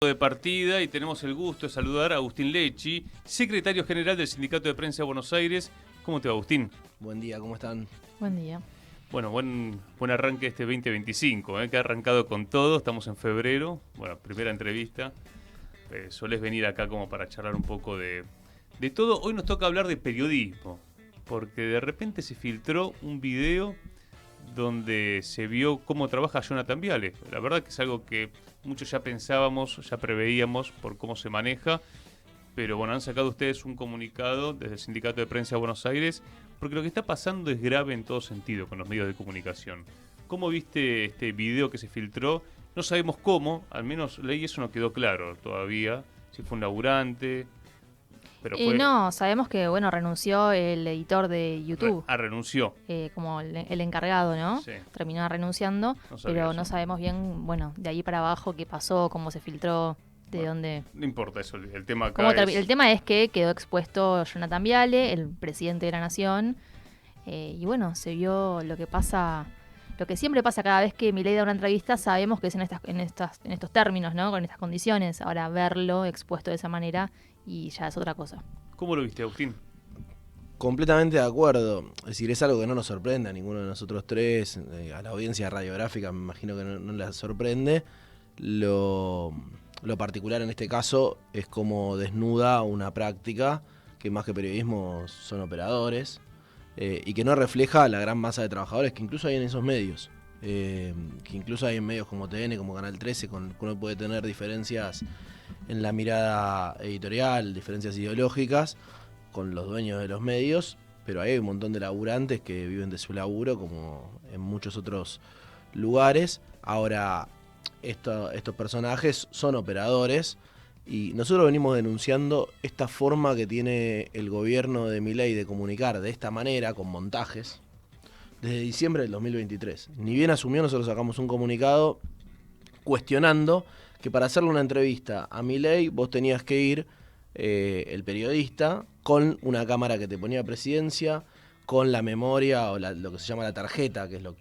De partida y tenemos el gusto de saludar a Agustín Lecci, secretario general del Sindicato de Prensa de Buenos Aires. ¿Cómo te va, Agustín? Buen día, ¿cómo están? Buen día. Bueno, buen arranque este 2025, que ha arrancado con todo. Estamos en febrero, bueno, primera entrevista. Solés venir acá como para charlar un poco de todo. Hoy nos toca hablar de periodismo, porque de repente se filtró un video donde se vio cómo trabaja Jonathan Viale. La verdad que es algo que muchos ya pensábamos, ya preveíamos por cómo se maneja, pero bueno, han sacado ustedes un comunicado desde el Sindicato de Prensa de Buenos Aires, porque lo que está pasando es grave en todo sentido con los medios de comunicación. ¿Cómo viste este video que se filtró? No sabemos cómo, al menos leí eso, no quedó claro todavía, si fue un laburante, pero fue... No, sabemos que renunció el editor de YouTube. Renunció. Como el encargado, ¿no? Sí. Terminó renunciando, pero no sabemos bien, de ahí para abajo qué pasó, cómo se filtró, de dónde... No importa eso, el tema acá El tema es que quedó expuesto Jonathan Viale, el presidente de la Nación, y se vio lo que pasa... Lo que siempre pasa cada vez que Milei da una entrevista, sabemos que es en estos términos, ¿no? Con estas condiciones. Ahora verlo expuesto de esa manera y ya es otra cosa. ¿Cómo lo viste, Agustín? Completamente de acuerdo. Es decir, es algo que no nos sorprende a ninguno de nosotros tres. A la audiencia radiográfica me imagino que no les sorprende. Lo particular en este caso es cómo desnuda una práctica que más que periodismo son operadores. Y que no refleja la gran masa de trabajadores que incluso hay en esos medios, que incluso hay en medios como TN, como Canal 13, con que uno puede tener diferencias en la mirada editorial, diferencias ideológicas con los dueños de los medios, pero hay un montón de laburantes que viven de su laburo como en muchos otros lugares. Ahora, estos personajes son operadores. Y nosotros venimos denunciando esta forma que tiene el gobierno de Milei de comunicar de esta manera, con montajes, desde diciembre del 2023. Ni bien asumió, nosotros sacamos un comunicado cuestionando que para hacerle una entrevista a Milei vos tenías que ir, el periodista, con una cámara que te ponía Presidencia, con la memoria o lo que se llama la tarjeta, que es lo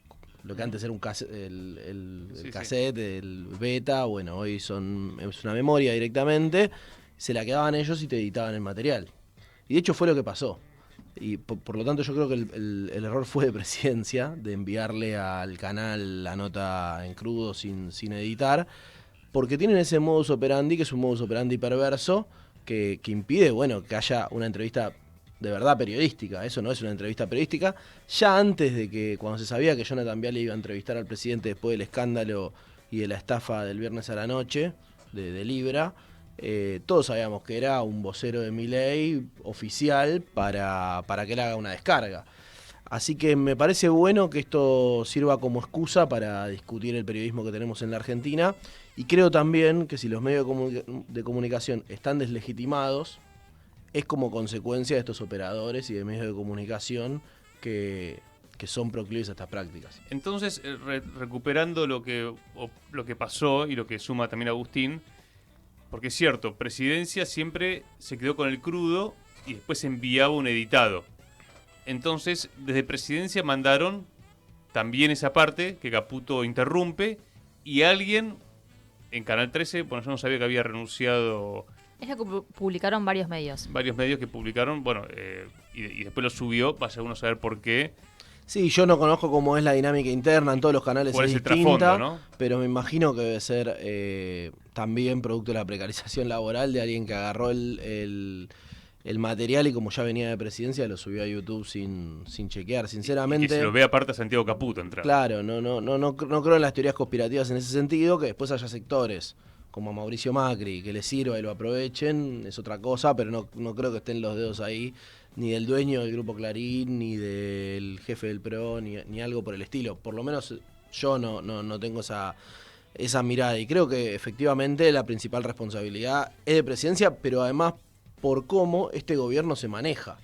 que antes era un cassette, el cassette, el beta, hoy es una memoria directamente, se la quedaban ellos y te editaban el material. Y de hecho fue lo que pasó. Y por lo tanto yo creo que el error fue de Presidencia, de enviarle al canal la nota en crudo sin editar, porque tienen ese modus operandi, que es un modus operandi perverso, que impide que haya una entrevista de verdad periodística. Eso no es una entrevista periodística. Ya antes de que, cuando se sabía que Jonathan Viale iba a entrevistar al presidente después del escándalo y de la estafa del viernes a la noche de Libra, todos sabíamos que era un vocero de Milei oficial para que él haga una descarga. Así que me parece bueno que esto sirva como excusa para discutir el periodismo que tenemos en la Argentina, y creo también que si los medios de comunicación están deslegitimados, es como consecuencia de estos operadores y de medios de comunicación que son proclives a estas prácticas. Entonces, recuperando lo que pasó y lo que suma también Agustín, porque es cierto, Presidencia siempre se quedó con el crudo y después enviaba un editado. Entonces, desde Presidencia mandaron también esa parte que Caputo interrumpe, y alguien en Canal 13, yo no sabía que había renunciado... Es lo que publicaron varios medios. Varios medios que publicaron, y después lo subió, vaya uno a saber por qué. Sí, yo no conozco cómo es la dinámica interna, en todos los canales es distinta, trasfondo, ¿no? Pero me imagino que debe ser también producto de la precarización laboral de alguien que agarró el material y, como ya venía de Presidencia, lo subió a YouTube sin chequear, sinceramente. Y que se lo ve aparte a Santiago Caputo entrar. Claro, no creo en las teorías conspirativas en ese sentido. Que después haya sectores como a Mauricio Macri que les sirva y lo aprovechen es otra cosa, pero no creo que estén los dedos ahí ni del dueño del Grupo Clarín, ni del jefe del PRO, ni algo por el estilo. Por lo menos yo no tengo esa mirada, y creo que efectivamente la principal responsabilidad es de Presidencia, pero además por cómo este gobierno se maneja.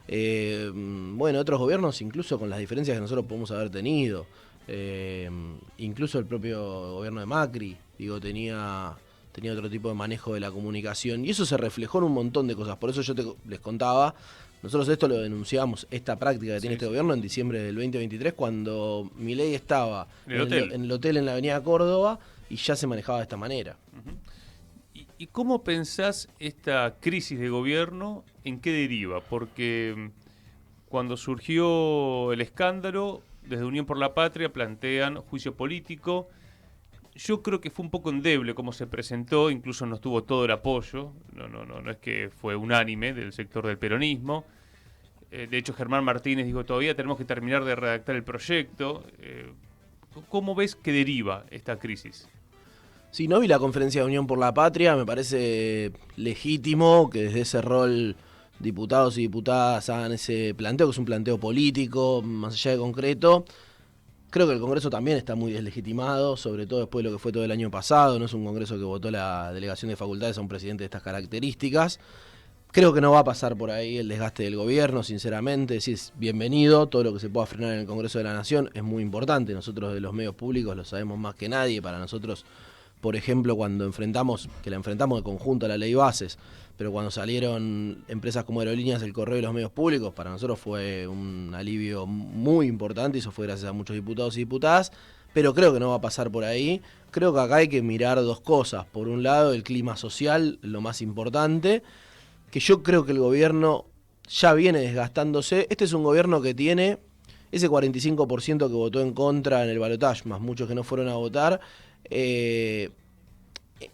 Otros gobiernos, incluso con las diferencias que nosotros podemos haber tenido, incluso el propio gobierno de Macri, tenía otro tipo de manejo de la comunicación, y eso se reflejó en un montón de cosas. Por eso yo les contaba, nosotros esto lo denunciamos, esta práctica que tiene este gobierno, en diciembre del 2023, cuando Milei estaba en el hotel en la avenida Córdoba, y ya se manejaba de esta manera. ¿Y cómo pensás esta crisis de gobierno, en qué deriva? Porque cuando surgió el escándalo, desde Unión por la Patria plantean juicio político. Yo creo que fue un poco endeble cómo se presentó, incluso no tuvo todo el apoyo, no es que fue unánime del sector del peronismo. De hecho, Germán Martínez dijo, todavía tenemos que terminar de redactar el proyecto. ¿Cómo ves que deriva esta crisis? Sí, no vi la conferencia de Unión por la Patria, me parece legítimo que desde ese rol diputados y diputadas hagan ese planteo, que es un planteo político, más allá de concreto. Creo que el Congreso también está muy deslegitimado, sobre todo después de lo que fue todo el año pasado. No es un Congreso que votó la delegación de facultades a un presidente de estas características. Creo que no va a pasar por ahí el desgaste del gobierno, sinceramente. Sí, es bienvenido. Todo lo que se pueda frenar en el Congreso de la Nación es muy importante. Nosotros de los medios públicos lo sabemos más que nadie. Para nosotros, por ejemplo, cuando enfrentamos de conjunto a la ley bases, pero cuando salieron empresas como Aerolíneas, el Correo y los medios públicos, para nosotros fue un alivio muy importante y eso fue gracias a muchos diputados y diputadas, pero creo que no va a pasar por ahí. Creo que acá hay que mirar dos cosas. Por un lado, el clima social, lo más importante, que yo creo que el gobierno ya viene desgastándose. Este es un gobierno que tiene ese 45% que votó en contra en el balotaje, más muchos que no fueron a votar. En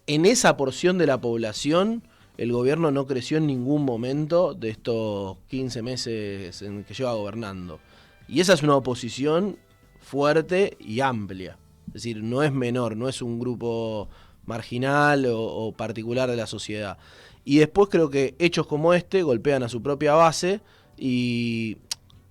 esa porción de la población, el gobierno no creció en ningún momento de estos 15 meses en que lleva gobernando. Y esa es una oposición fuerte y amplia. Es decir, no es menor, no es un grupo marginal o particular de la sociedad. Y después creo que hechos como este golpean a su propia base y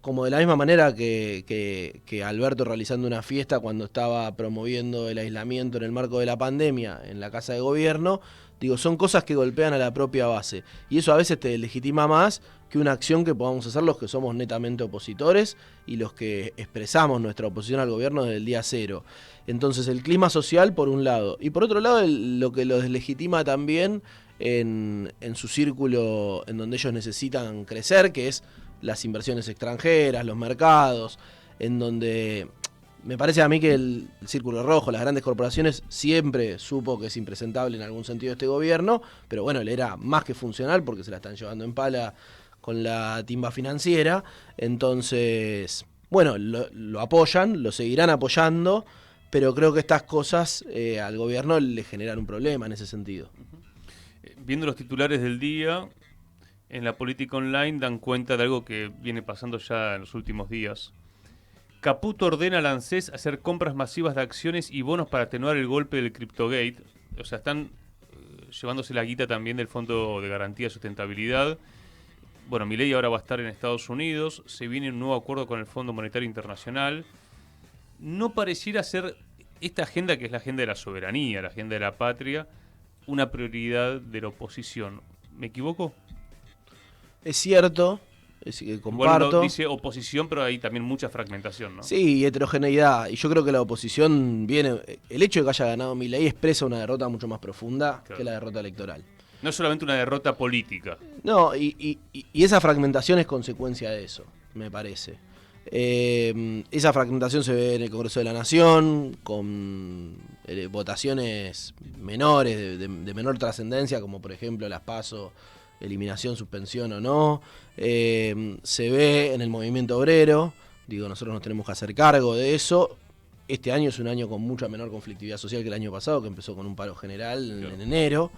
como de la misma manera que Alberto realizando una fiesta cuando estaba promoviendo el aislamiento en el marco de la pandemia en la Casa de Gobierno, digo, son cosas que golpean a la propia base. Y eso a veces te legitima más que una acción que podamos hacer los que somos netamente opositores y los que expresamos nuestra oposición al gobierno desde el día cero. Entonces el clima social por un lado. Y por otro lado lo que lo deslegitima también en su círculo en donde ellos necesitan crecer, que es las inversiones extranjeras, los mercados, en donde me parece a mí que el círculo rojo, las grandes corporaciones, siempre supo que es impresentable en algún sentido este gobierno, pero bueno, le era más que funcional porque se la están llevando en pala con la timba financiera. Entonces, bueno, lo apoyan, lo seguirán apoyando, pero creo que estas cosas al gobierno le generan un problema en ese sentido. Viendo los titulares del día, en la política online dan cuenta de algo que viene pasando ya en los últimos días. Caputo ordena al ANSES hacer compras masivas de acciones y bonos para atenuar el golpe del CryptoGate. O sea, están llevándose la guita también del Fondo de Garantía de Sustentabilidad. Bueno, Milei ahora va a estar en Estados Unidos. Se viene un nuevo acuerdo con el Fondo Monetario Internacional. No pareciera ser esta agenda, que es la agenda de la soberanía, la agenda de la patria, una prioridad de la oposición. ¿Me equivoco? Es cierto, es que comparto. Igual uno dice oposición, pero hay también mucha fragmentación, ¿no? Sí, heterogeneidad. Y yo creo que la oposición viene... El hecho de que haya ganado Milei expresa una derrota mucho más profunda que la derrota electoral. No es solamente una derrota política. No, y esa fragmentación es consecuencia de eso, me parece. Esa fragmentación se ve en el Congreso de la Nación, con votaciones menores, de menor trascendencia, como por ejemplo las PASO, eliminación, suspensión o no. Se ve en el movimiento obrero. Digo, nosotros nos tenemos que hacer cargo de eso. Este año es un año con mucha menor conflictividad social que el año pasado, que empezó con un paro general en enero.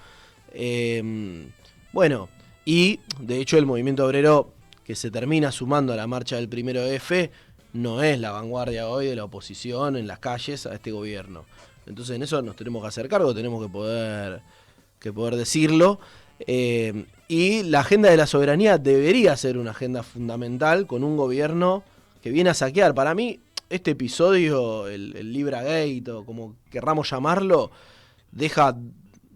Bueno, y de hecho el movimiento obrero que se termina sumando a la marcha del 1F no es la vanguardia hoy de la oposición en las calles a este gobierno. Entonces en eso nos tenemos que hacer cargo, tenemos que poder decirlo. Y la agenda de la soberanía debería ser una agenda fundamental con un gobierno que viene a saquear. Para mí, este episodio, el Libra Gate o como querramos llamarlo, deja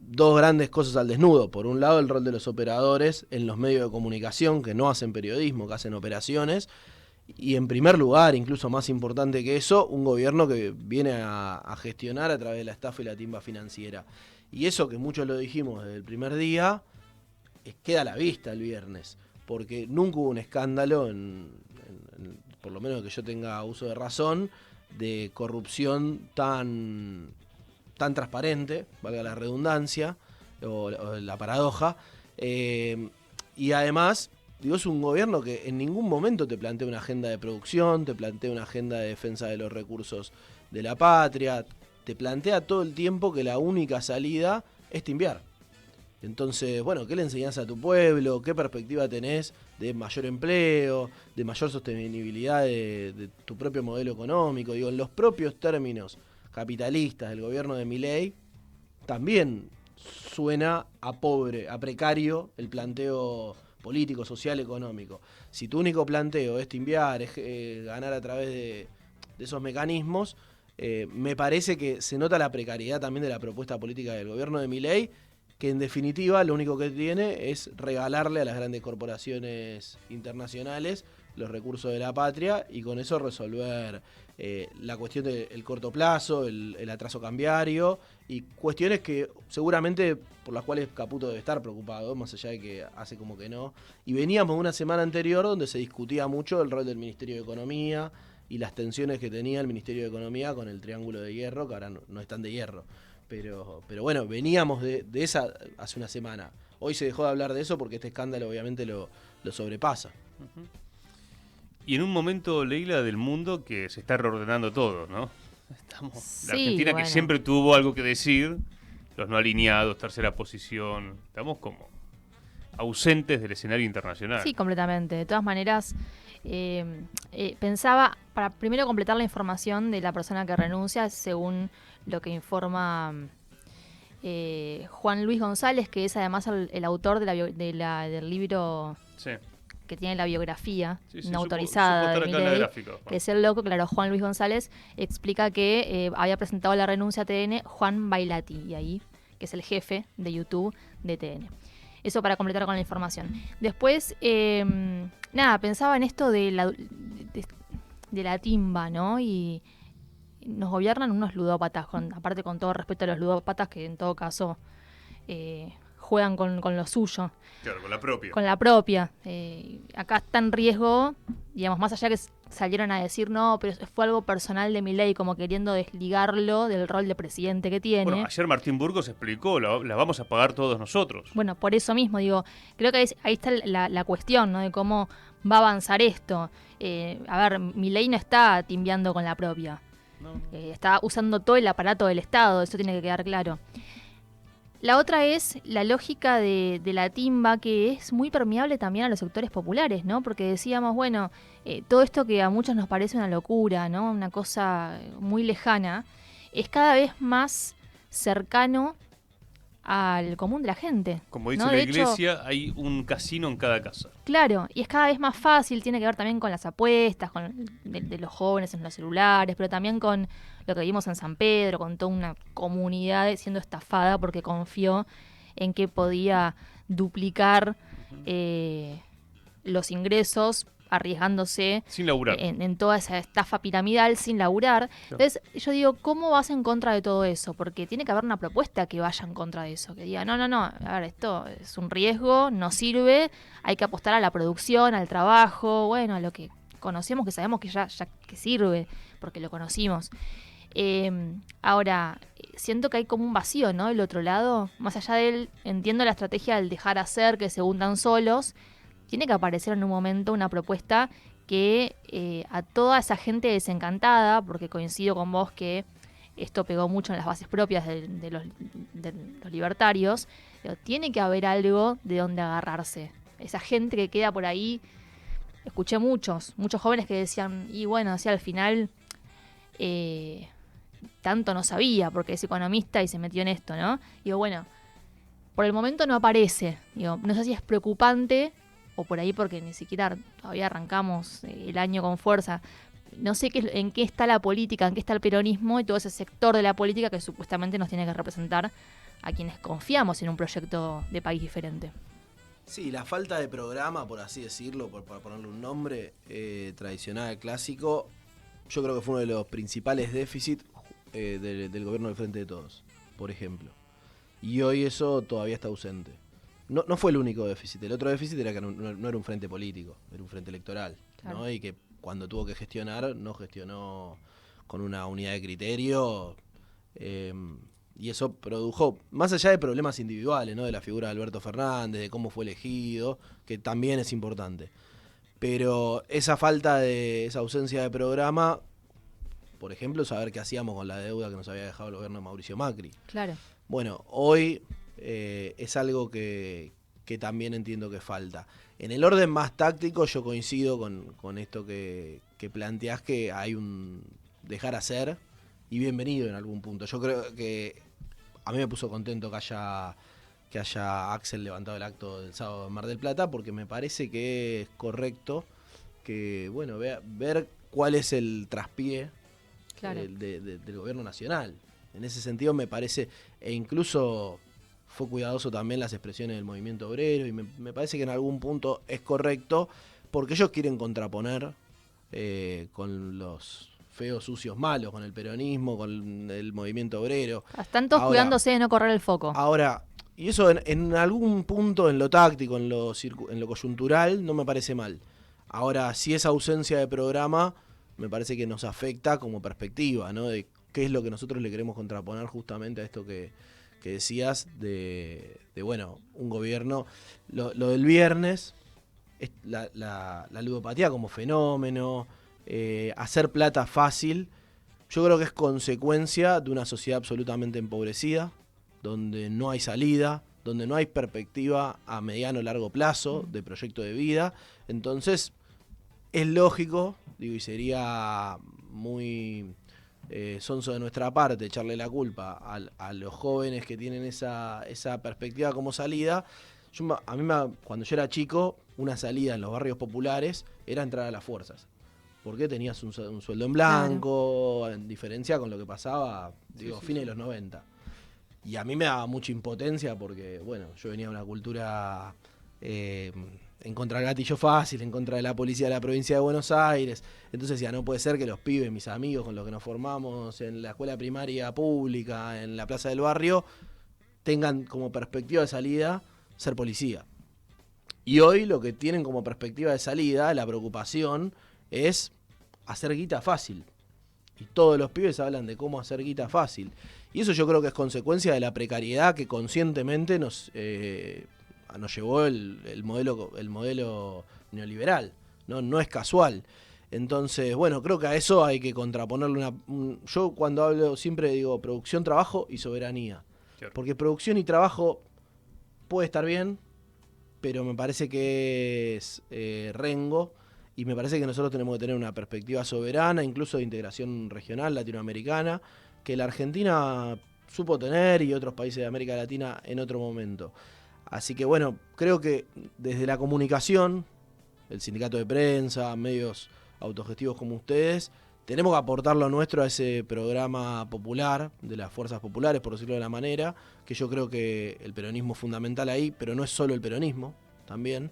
dos grandes cosas al desnudo. Por un lado, el rol de los operadores en los medios de comunicación que no hacen periodismo, que hacen operaciones. Y en primer lugar, incluso más importante que eso, un gobierno que viene a gestionar a través de la estafa y la timba financiera. Y eso que muchos lo dijimos desde el primer día, queda a la vista el viernes, porque nunca hubo un escándalo, por lo menos que yo tenga uso de razón, de corrupción tan transparente, valga la redundancia, o la paradoja. Y además, digo, es un gobierno que en ningún momento te plantea una agenda de producción, te plantea una agenda de defensa de los recursos de la patria, te plantea todo el tiempo que la única salida es timbiar. Entonces, bueno, ¿qué le enseñás a tu pueblo? ¿Qué perspectiva tenés de mayor empleo, de mayor sostenibilidad de tu propio modelo económico? Digo, en los propios términos capitalistas del gobierno de Milei, también suena a pobre, a precario el planteo político, social, económico. Si tu único planteo es timbiar, es ganar a través de esos mecanismos, me parece que se nota la precariedad también de la propuesta política del gobierno de Milei, que en definitiva lo único que tiene es regalarle a las grandes corporaciones internacionales los recursos de la patria y con eso resolver la cuestión del corto plazo, el atraso cambiario y cuestiones que seguramente por las cuales Caputo debe estar preocupado, más allá de que hace como que no. Y veníamos de una semana anterior donde se discutía mucho el rol del Ministerio de Economía y las tensiones que tenía el Ministerio de Economía con el Triángulo de Hierro, que ahora no están de hierro. Pero bueno, veníamos de esa hace una semana. Hoy se dejó de hablar de eso porque este escándalo obviamente lo sobrepasa. Uh-huh. Y en un momento, Leila, del mundo que se está reordenando todo, ¿no? La Argentina que siempre tuvo algo que decir, los no alineados, tercera posición, estamos como ausentes del escenario internacional. Sí, completamente. De todas maneras, pensaba, para primero completar la información de la persona que renuncia, según lo que informa Juan Luis González, que es además el autor del libro sí, que tiene la biografía no supo autorizada de Milei, gráfica, que es el loco. Claro, Juan Luis González explica que había presentado la renuncia a TN Juan Bailati, y ahí, que es el jefe de YouTube de TN. Eso para completar con la información. Después, pensaba en esto de la timba, ¿no? Y nos gobiernan unos ludópatas, aparte con todo respeto a los ludópatas que en todo caso juegan con lo suyo. Claro, con la propia. Con la propia. Acá está en riesgo, digamos, más allá que salieron a decir no, pero fue algo personal de Milei, como queriendo desligarlo del rol de presidente que tiene. Bueno, ayer Martín Burgos explicó, la vamos a pagar todos nosotros. Bueno, por eso mismo, digo, creo que ahí está la cuestión, ¿no? De cómo va a avanzar esto. A ver, Milei no está timbiando con la propia. No. Está usando todo el aparato del Estado, eso tiene que quedar claro. La otra es la lógica de la timba, que es muy permeable también a los sectores populares, ¿no? Porque decíamos, bueno, todo esto que a muchos nos parece una locura, ¿no? Una cosa muy lejana, es cada vez más cercano al común de la gente. Como dice ¿no? la iglesia, hay un casino en cada casa. Claro, y es cada vez más fácil, tiene que ver también con las apuestas, de los jóvenes en los celulares, pero también con lo que vimos en San Pedro, con toda una comunidad siendo estafada porque confió en que podía duplicar los ingresos arriesgándose sin laburar. En toda esa estafa piramidal sin laburar. Claro. Entonces yo digo, ¿cómo vas en contra de todo eso? Porque tiene que haber una propuesta que vaya en contra de eso, que diga, no, a ver, esto es un riesgo, no sirve, hay que apostar a la producción, al trabajo, bueno, a lo que conocemos, que sabemos que ya que sirve, porque lo conocimos. Ahora, siento que hay como un vacío, ¿no? Del otro lado, más allá del, entiendo la estrategia del dejar hacer, que se hundan solos, tiene que aparecer en un momento una propuesta que a toda esa gente desencantada, porque coincido con vos que esto pegó mucho en las bases propias de los libertarios, pero tiene que haber algo de donde agarrarse. Esa gente que queda por ahí, escuché muchos jóvenes que decían, y bueno, así al final tanto no sabía porque es economista y se metió en esto, ¿no? Digo, bueno, por el momento no aparece. Digo, no sé si es preocupante o por ahí porque ni siquiera todavía arrancamos el año con fuerza. No sé en qué está la política, en qué está el peronismo y todo ese sector de la política que supuestamente nos tiene que representar a quienes confiamos en un proyecto de país diferente. Sí, la falta de programa, por así decirlo, por ponerle un nombre tradicional, clásico, yo creo que fue uno de los principales déficits del gobierno del Frente de Todos, por ejemplo. Y hoy eso todavía está ausente. No fue el único déficit. El otro déficit era que no era un frente político, era un frente electoral, claro. ¿no? Y que cuando tuvo que gestionar, no gestionó con una unidad de criterio Y eso produjo, más allá de problemas individuales, ¿no? De la figura de Alberto Fernández, de cómo fue elegido, que también es importante. Pero esa esa ausencia de programa, por ejemplo, saber qué hacíamos con la deuda que nos había dejado el gobierno de Mauricio Macri. Claro. Bueno, hoy es algo que también entiendo que falta. En el orden más táctico yo coincido con esto que planteás, que hay un dejar hacer y bienvenido en algún punto. Yo creo que a mí me puso contento que haya Axel levantado el acto del sábado en Mar del Plata, porque me parece que es correcto que, bueno, ver cuál es el traspié del gobierno nacional. En ese sentido me parece, e incluso fue cuidadoso también las expresiones del movimiento obrero, y me parece que en algún punto es correcto, porque ellos quieren contraponer con los feos, sucios, malos, con el peronismo, con el movimiento obrero. Están todos cuidándose de no correr el foco. Ahora, y eso en algún punto, en lo táctico, en lo coyuntural, no me parece mal. Ahora, si esa ausencia de programa me parece que nos afecta como perspectiva, ¿no? De qué es lo que nosotros le queremos contraponer justamente a esto que decías de bueno, un gobierno. Lo del viernes, es la ludopatía como fenómeno, hacer plata fácil, yo creo que es consecuencia de una sociedad absolutamente empobrecida, donde no hay salida, donde no hay perspectiva a mediano o largo plazo de proyecto de vida. Entonces, es lógico, digo, y sería muy sonso de nuestra parte echarle la culpa a los jóvenes que tienen esa perspectiva como salida. Cuando yo era chico, una salida en los barrios populares era entrar a las fuerzas, porque tenías un sueldo en blanco, claro, en diferencia con lo que pasaba, fines de los 90. Y a mí me daba mucha impotencia porque, bueno, yo venía de una cultura en contra del gatillo fácil, en contra de la policía de la provincia de Buenos Aires. Entonces decía, no puede ser que los pibes, mis amigos con los que nos formamos en la escuela primaria pública, en la plaza del barrio, tengan como perspectiva de salida ser policía. Y hoy lo que tienen como perspectiva de salida, la preocupación, es hacer guita fácil. Y todos los pibes hablan de cómo hacer guita fácil. Y eso yo creo que es consecuencia de la precariedad que conscientemente nos llevó el modelo neoliberal. No es casual. Entonces, bueno, creo que a eso hay que contraponerle yo cuando hablo siempre digo producción, trabajo y soberanía. Claro. Porque producción y trabajo puede estar bien, pero me parece que es rengo. Y me parece que nosotros tenemos que tener una perspectiva soberana, incluso de integración regional latinoamericana, que la Argentina supo tener y otros países de América Latina en otro momento. Así que bueno, creo que desde la comunicación, el sindicato de prensa, medios autogestivos como ustedes, tenemos que aportar lo nuestro a ese programa popular, de las fuerzas populares, por decirlo de la manera, que yo creo que el peronismo es fundamental ahí, pero no es solo el peronismo, también.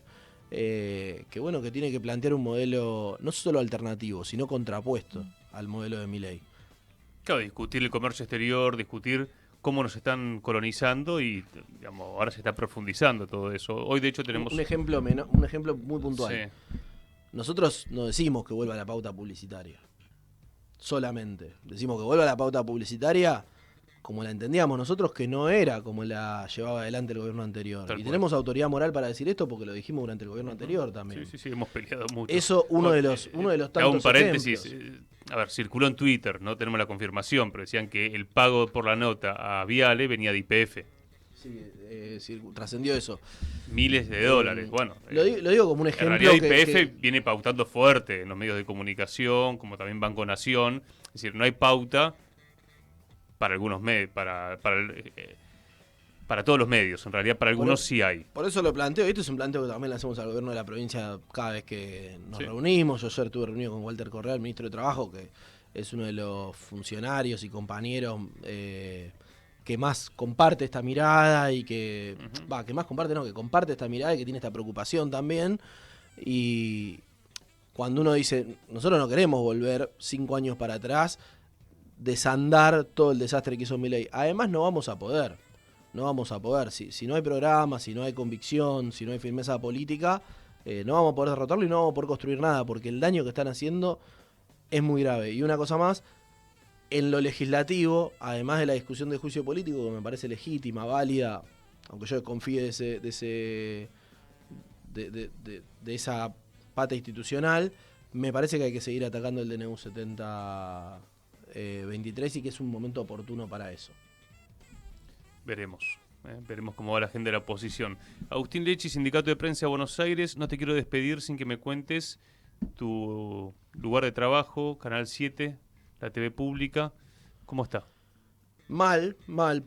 Que bueno, que tiene que plantear un modelo no solo alternativo, sino contrapuesto al modelo de Milei. Claro, discutir el comercio exterior, discutir cómo nos están colonizando y, digamos, ahora se está profundizando todo eso. Hoy, de hecho, tenemos un ejemplo muy puntual. Sí. Nosotros no decimos que vuelva la pauta publicitaria, solamente decimos que vuelva la pauta publicitaria como la entendíamos nosotros, que no era como la llevaba adelante el gobierno anterior. Y tenemos autoridad moral para decir esto porque lo dijimos durante el gobierno anterior también. Sí, hemos peleado mucho. Eso uno de los tantos hago un paréntesis. ejemplos. A ver, circuló en Twitter, no tenemos la confirmación, pero decían que el pago por la nota a Viale venía de YPF. Sí, trascendió eso. Miles de dólares, bueno. Lo digo como un ejemplo. En realidad YPF viene pautando fuerte en los medios de comunicación, como también Banco Nación. Es decir, no hay pauta para algunos medios, para todos los medios, en realidad para algunos sí hay. Por eso lo planteo, y esto es un planteo que también le hacemos al gobierno de la provincia cada vez que nos reunimos. Yo ayer estuve reunido con Walter Correa, el ministro de Trabajo, que es uno de los funcionarios y compañeros que más comparte esta mirada y que, que más comparte, no, que comparte esta mirada y que tiene esta preocupación también. Y cuando uno dice, nosotros no queremos volver 5 años para atrás, desandar todo el desastre que hizo Milei. Además no vamos a poder. Si no hay programa, si no hay convicción, si no hay firmeza política, no vamos a poder derrotarlo y no vamos a poder construir nada, porque el daño que están haciendo es muy grave. Y una cosa más, En lo legislativo, además de la discusión de juicio político, que me parece legítima, válida, aunque yo confíe de esa pata institucional, me parece que hay que seguir atacando el DNU 7023 y que es un momento oportuno para eso. Veremos. Veremos cómo va la agenda de la oposición. Agustín Lechi, Sindicato de Prensa de Buenos Aires. No te quiero despedir sin que me cuentes tu lugar de trabajo, Canal 7, la TV pública. ¿Cómo está? Mal.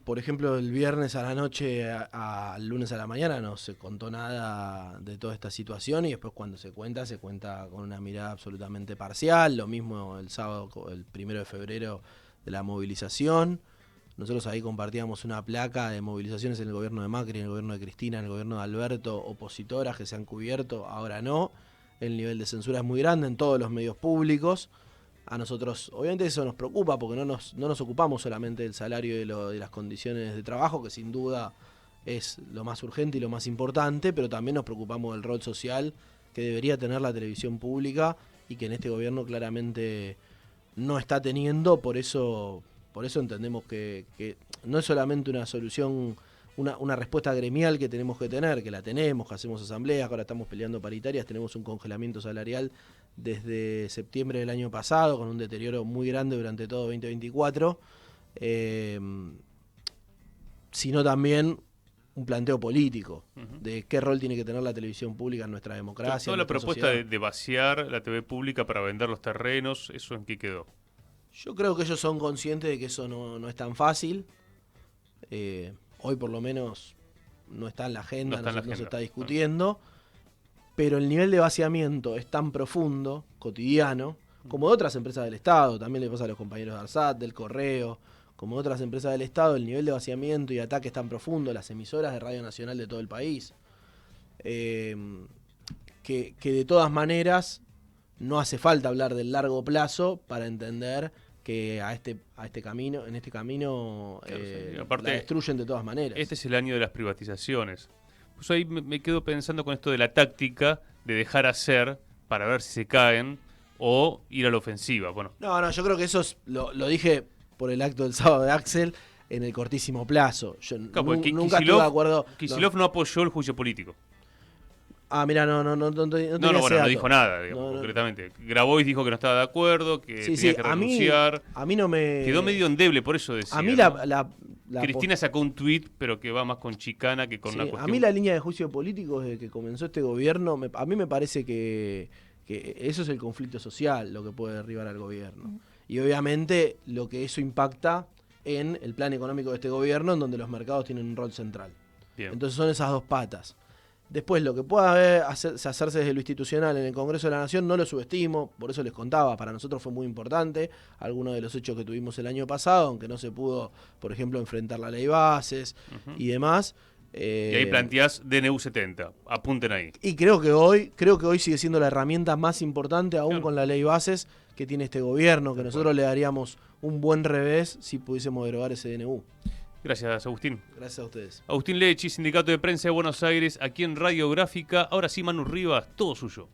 Por ejemplo, el viernes a la noche al lunes a la mañana no se contó nada de toda esta situación y después cuando se cuenta con una mirada absolutamente parcial. Lo mismo el sábado, el 1 de febrero de la movilización. Nosotros ahí compartíamos una placa de movilizaciones en el gobierno de Macri, en el gobierno de Cristina, en el gobierno de Alberto, opositoras que se han cubierto, ahora no. El nivel de censura es muy grande en todos los medios públicos. A nosotros, obviamente eso nos preocupa porque no nos ocupamos solamente del salario y de las condiciones de trabajo, que sin duda es lo más urgente y lo más importante, pero también nos preocupamos del rol social que debería tener la televisión pública y que en este gobierno claramente no está teniendo. Por eso entendemos que no es solamente una solución, una respuesta gremial que tenemos que tener, que la tenemos, que hacemos asambleas, que ahora estamos peleando paritarias, tenemos un congelamiento salarial desde septiembre del año pasado, con un deterioro muy grande durante todo 2024, sino también un planteo político de qué rol tiene que tener la televisión pública en nuestra democracia. Toda la propuesta de vaciar la TV pública para vender los terrenos, ¿eso en qué quedó? Yo creo que ellos son conscientes de que eso no es tan fácil. Hoy por lo menos no está en la agenda, no se está discutiendo. Pero el nivel de vaciamiento es tan profundo, cotidiano, como de otras empresas del Estado. También le pasa a los compañeros de ARSAT, del Correo, como de otras empresas del Estado. El nivel de vaciamiento y ataque es tan profundo, las emisoras de Radio Nacional de todo el país, que de todas maneras no hace falta hablar del largo plazo para entender que en este camino claro, aparte, la destruyen de todas maneras. Este es el año de las privatizaciones. Pues ahí me quedo pensando con esto de la táctica de dejar hacer para ver si se caen o ir a la ofensiva. Bueno. No, yo creo que eso lo dije por el acto del sábado de Axel en el cortísimo plazo. Yo claro, nunca estuve de acuerdo. Kicillof no apoyó el juicio político. Ah, mira, no dijo nada, digamos, concretamente. Grabois dijo que no estaba de acuerdo, que tenía que renunciar. A mí no me... Quedó medio endeble, por eso decía. A mí Cristina sacó un tuit, pero que va más con chicana que con una cuestión... A mí la línea de juicio político desde que comenzó este gobierno, a mí me parece que eso es el conflicto social, lo que puede derribar al gobierno. Y obviamente lo que eso impacta en el plan económico de este gobierno, en donde los mercados tienen un rol central. Bien. Entonces son esas dos patas. Después, lo que pueda hacerse desde lo institucional en el Congreso de la Nación no lo subestimo, por eso les contaba, para nosotros fue muy importante algunos de los hechos que tuvimos el año pasado, aunque no se pudo, por ejemplo, enfrentar la ley bases y demás. Y ahí planteás DNU 70, apunten ahí. Y creo que hoy sigue siendo la herramienta más importante, aún con la ley bases que tiene este gobierno, que nosotros le daríamos un buen revés si pudiésemos derogar ese DNU. Gracias, Agustín. Gracias a ustedes. Agustín Lechi, Sindicato de Prensa de Buenos Aires, aquí en Radiográfica. Ahora sí, Manu Rivas, todo suyo.